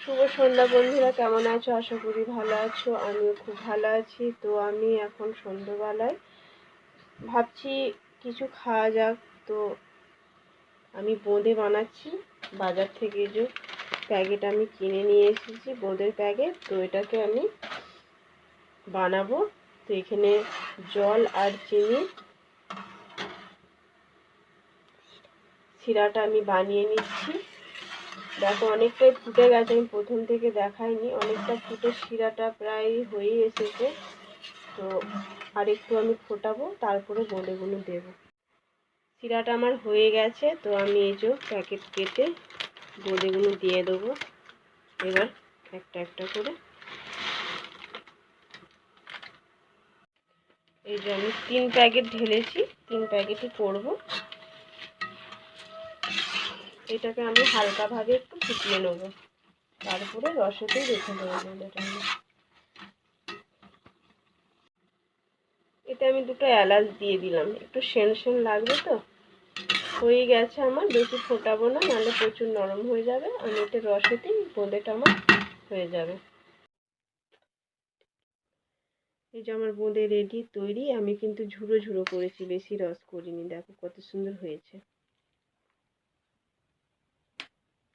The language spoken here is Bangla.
শুভ সন্ধ্যা বন্ধুরা, কেমন আছো? আশা করি ভালো আছো। আমিও খুব ভালো আছি। তো আমি এখন সন্ধ্যাবেলায় ভাবছি কিছু খাওয়া যাক। তো আমি বোঁদে বানাচ্ছি। বাজার থেকে যে প্যাকেট আমি কিনে নিয়ে এসেছি, বোঁদের প্যাকেট। তো এটাকে আমি বানাবো। তো এখানে জল আর চিনি শিরাটা আমি বানিয়ে নিচ্ছি। দেখো অনেকটাই ফুটে গেছে, আমি প্রথম থেকে দেখাইনি। অনেকটা ফুটে শিরাটা প্রায় হয়ে এসেছে। তো আর একটু আমি ফোটাবো, তারপরে বোঁদেগুলো দেবো। শিরাটা আমার হয়ে গেছে। তো আমি এই যে প্যাকেট কেটে বোঁদেগুলো দিয়ে দেবো এবার একটা একটা করে। এই যে আমি 3 প্যাকেট ঢেলেছি, 3 প্যাকেটই করব। এটাকে আমি হালকাভাবে একটু ফুটিয়ে নেবো, তারপরে রসেতেই রেখে দেবো বোঁদেটা আমি। এতে আমি 2টো এলাচ দিয়ে দিলাম, একটু সেন লাগবে। তো হয়ে গেছে আমার, বেশি ফোটাবো না, নাহলে প্রচুর নরম হয়ে যাবে। আমি এটা রসেতেই বোঁদেটা আমার হয়ে যাবে। এই যে আমার বোঁদে রেডি, তৈরি। আমি কিন্তু ঝুড়ো ঝুড়ো করেছি, বেশি রস করিনি। দেখো কত সুন্দর হয়েছে।